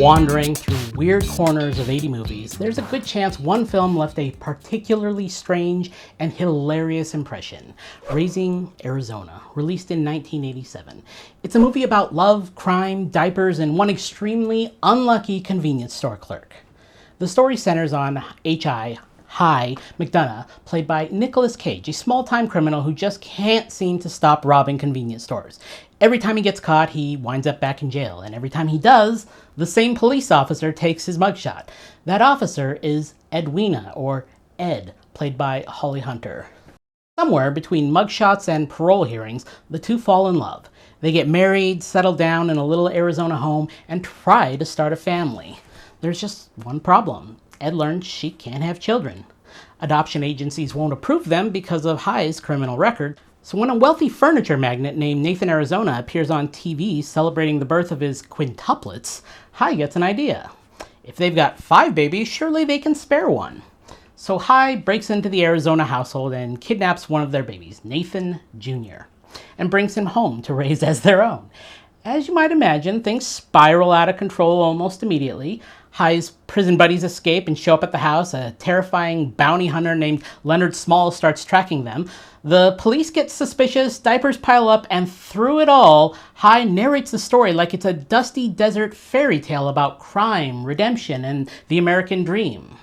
Wandering through weird corners of 80 movies, there's a good chance one film left a particularly strange and hilarious impression. Raising Arizona, released in 1987. It's a movie about love, crime, diapers, and one extremely unlucky convenience store clerk. The story centers on Hi McDonough, played by Nicolas Cage, a small-time criminal who just can't seem to stop robbing convenience stores. Every time he gets caught, he winds up back in jail, and every time he does, the same police officer takes his mugshot. That officer is Edwina, or Ed, played by Holly Hunter. Somewhere between mugshots and parole hearings, the two fall in love. They get married, settle down in a little Arizona home, and try to start a family. There's just one problem. Ed learns she can't have children. Adoption agencies won't approve them because of Hi's criminal record. So when a wealthy furniture magnate named Nathan Arizona appears on TV celebrating the birth of his quintuplets, Hi gets an idea. If they've got 5 babies, surely they can spare one. So Hi breaks into the Arizona household and kidnaps one of their babies, Nathan Jr., and brings him home to raise as their own. As you might imagine, things spiral out of control almost immediately. Hi's prison buddies escape and show up at the house. A terrifying bounty hunter named Leonard Smalls starts tracking them. The police get suspicious, diapers pile up, and through it all, Hi narrates the story like it's a dusty desert fairy tale about crime, redemption, and the American dream.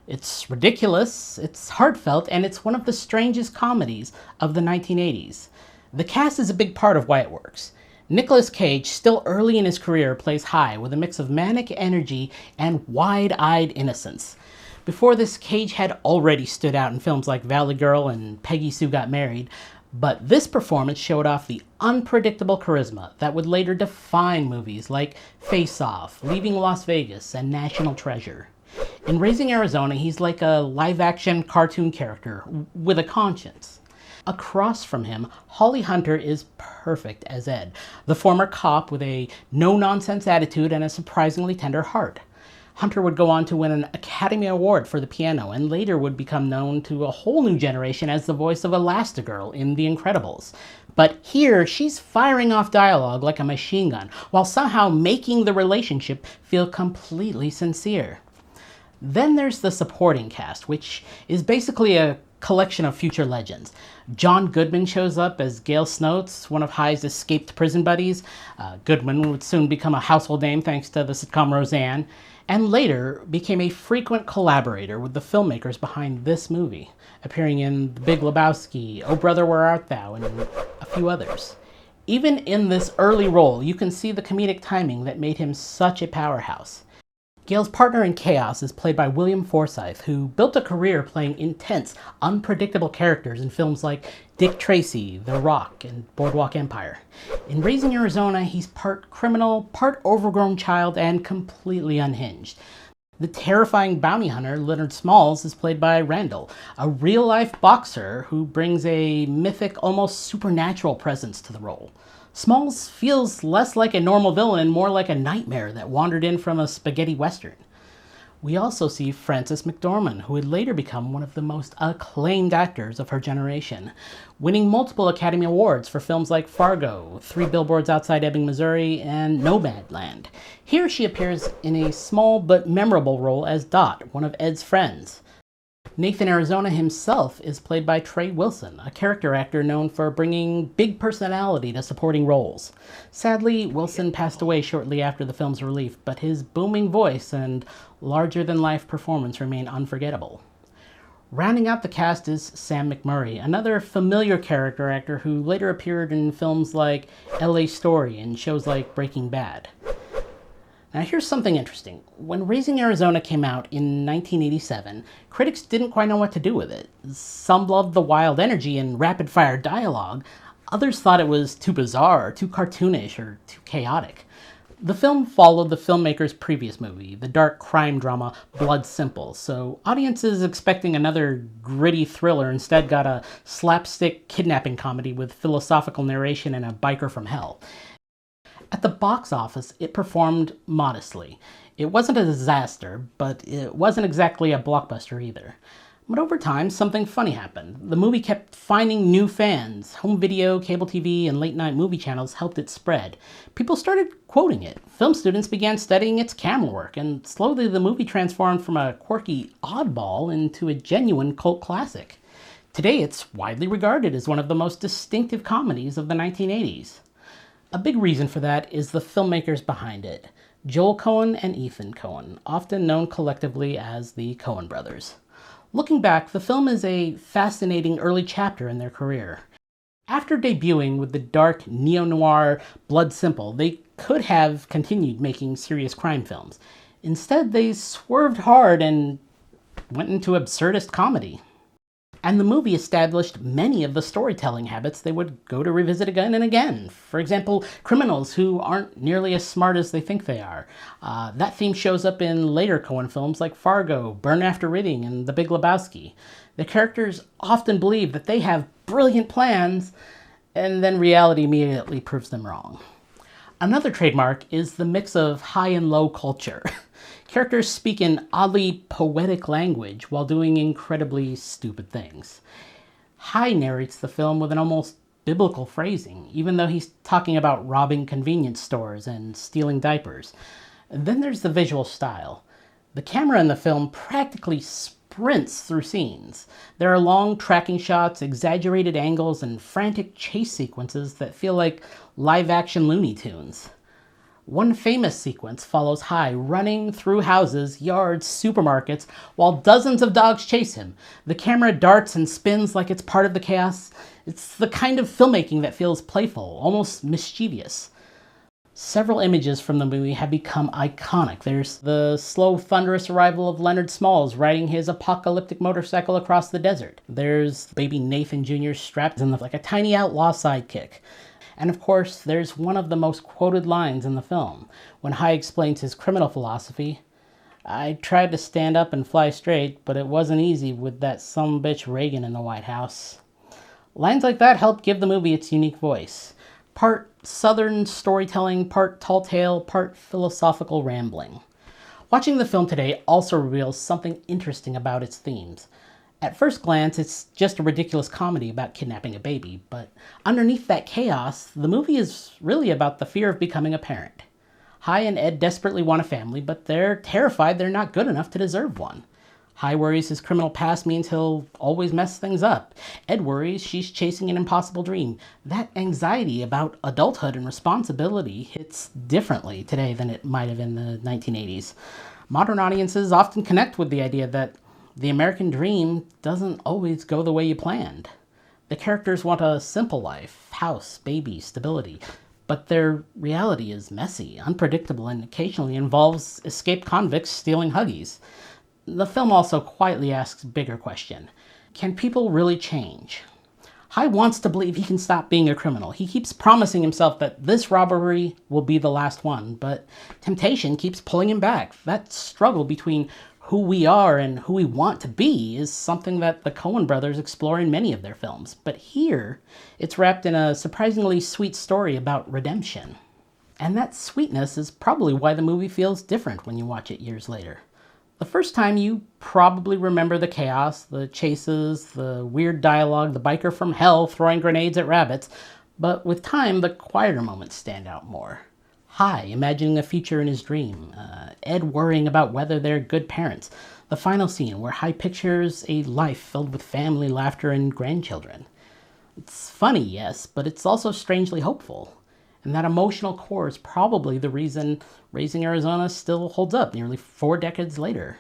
It's ridiculous, it's heartfelt, and it's one of the strangest comedies of the 1980s. The cast is a big part of why it works. Nicolas Cage, still early in his career, plays Hi with a mix of manic energy and wide-eyed innocence. Before this, Cage had already stood out in films like Valley Girl and Peggy Sue Got Married, but this performance showed off the unpredictable charisma that would later define movies like Face Off, Leaving Las Vegas, and National Treasure. In Raising Arizona, he's like a live-action cartoon character with a conscience. Across from him, Holly Hunter is perfect as Ed, the former cop with a no-nonsense attitude and a surprisingly tender heart. Hunter would go on to win an Academy Award for the piano and later would become known to a whole new generation as the voice of Elastigirl in The Incredibles. But here, she's firing off dialogue like a machine gun, while somehow making the relationship feel completely sincere. Then there's the supporting cast, which is basically a collection of future legends. John Goodman shows up as Gail Snoats, one of Hi's escaped prison buddies. Goodman would soon become a household name thanks to the sitcom Roseanne, and later became a frequent collaborator with the filmmakers behind this movie, appearing in The Big Lebowski, Oh Brother, Where Art Thou, and a few others. Even in this early role, you can see the comedic timing that made him such a powerhouse. Gail's partner in chaos is played by William Forsythe, who built a career playing intense, unpredictable characters in films like Dick Tracy, The Rock, and Boardwalk Empire. In Raising Arizona, he's part criminal, part overgrown child, and completely unhinged. The terrifying bounty hunter, Leonard Smalls, is played by Randall, a real-life boxer who brings a mythic, almost supernatural presence to the role. Smalls feels less like a normal villain and more like a nightmare that wandered in from a spaghetti western. We also see Frances McDormand, who would later become one of the most acclaimed actors of her generation, winning multiple Academy Awards for films like Fargo, 3 Billboards Outside Ebbing, Missouri, and Nomadland. Here she appears in a small but memorable role as Dot, one of Ed's friends. Nathan Arizona himself is played by Trey Wilson, a character actor known for bringing big personality to supporting roles. Sadly, Wilson passed away shortly after the film's release, but his booming voice and larger-than-life performance remain unforgettable. Rounding out the cast is Sam McMurray, another familiar character actor who later appeared in films like LA Story and shows like Breaking Bad. Now here's something interesting. When Raising Arizona came out in 1987, critics didn't quite know what to do with it. Some loved the wild energy and rapid-fire dialogue. Others thought it was too bizarre, too cartoonish, or too chaotic. The film followed the filmmaker's previous movie, the dark crime drama Blood Simple, so audiences expecting another gritty thriller instead got a slapstick kidnapping comedy with philosophical narration and a biker from hell. At the box office, it performed modestly. It wasn't a disaster, but it wasn't exactly a blockbuster either. But over time, something funny happened. The movie kept finding new fans. Home video, cable TV, and late-night movie channels helped it spread. People started quoting it. Film students began studying its camera work, and slowly the movie transformed from a quirky oddball into a genuine cult classic. Today, it's widely regarded as one of the most distinctive comedies of the 1980s. A big reason for that is the filmmakers behind it, Joel Coen and Ethan Coen, often known collectively as the Coen Brothers. Looking back, the film is a fascinating early chapter in their career. After debuting with the dark neo-noir Blood Simple, they could have continued making serious crime films. Instead, they swerved hard and went into absurdist comedy. And the movie established many of the storytelling habits they would go to revisit again and again. For example, criminals who aren't nearly as smart as they think they are. That theme shows up in later Coen films like Fargo, Burn After Reading, and The Big Lebowski. The characters often believe that they have brilliant plans, and then reality immediately proves them wrong. Another trademark is the mix of high and low culture. Characters speak in oddly poetic language while doing incredibly stupid things. High narrates the film with an almost biblical phrasing, even though he's talking about robbing convenience stores and stealing diapers. Then there's the visual style. The camera in the film practically sprints through scenes. There are long tracking shots, exaggerated angles, and frantic chase sequences that feel like live-action Looney Tunes. One famous sequence follows High running through houses, yards, supermarkets, while dozens of dogs chase him. The camera darts and spins like it's part of the chaos. It's the kind of filmmaking that feels playful, almost mischievous. Several images from the movie have become iconic. There's the slow, thunderous arrival of Leonard Smalls riding his apocalyptic motorcycle across the desert. There's baby Nathan Jr. strapped in like a tiny outlaw sidekick. And of course, there's one of the most quoted lines in the film, when High explains his criminal philosophy. "I tried to stand up and fly straight, but it wasn't easy with that sumbitch Reagan in the White House." Lines like that help give the movie its unique voice. Part Southern storytelling, part tall tale, part philosophical rambling. Watching the film today also reveals something interesting about its themes. At first glance, it's just a ridiculous comedy about kidnapping a baby, but underneath that chaos, the movie is really about the fear of becoming a parent. High and Ed desperately want a family, but they're terrified they're not good enough to deserve one. High worries his criminal past means he'll always mess things up. Ed worries she's chasing an impossible dream. That anxiety about adulthood and responsibility hits differently today than it might have in the 1980s. Modern audiences often connect with the idea that the American dream doesn't always go the way you planned. The characters want a simple life, house, baby, stability, but their reality is messy, unpredictable, and occasionally involves escaped convicts stealing Huggies. The film also quietly asks a bigger question. Can people really change? High wants to believe he can stop being a criminal. He keeps promising himself that this robbery will be the last one, but temptation keeps pulling him back. That struggle between who we are and who we want to be is something that the Coen Brothers explore in many of their films. But here, it's wrapped in a surprisingly sweet story about redemption. And that sweetness is probably why the movie feels different when you watch it years later. The first time you probably remember the chaos, the chases, the weird dialogue, the biker from hell throwing grenades at rabbits, but with time, the quieter moments stand out more. High, imagining a future in his dream. Ed worrying about whether they're good parents. The final scene where High pictures a life filled with family, laughter, and grandchildren. It's funny, yes, but it's also strangely hopeful. And that emotional core is probably the reason Raising Arizona still holds up nearly 4 decades later.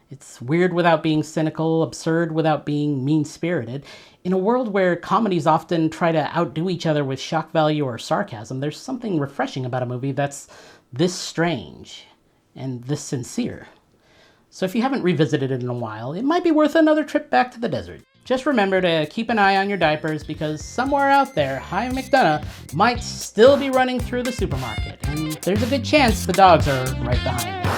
It's weird without being cynical, absurd without being mean-spirited. In a world where comedies often try to outdo each other with shock value or sarcasm, there's something refreshing about a movie that's this strange and this sincere. So if you haven't revisited it in a while, it might be worth another trip back to the desert. Just remember to keep an eye on your diapers, because somewhere out there, High McDonough might still be running through the supermarket, and there's a good chance the dogs are right behind you.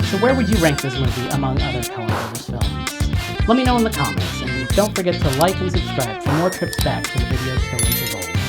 So where would you rank this movie among other Coen Brothers films? Let me know in the comments, and don't forget to like and subscribe for more trips back to the video stories of old.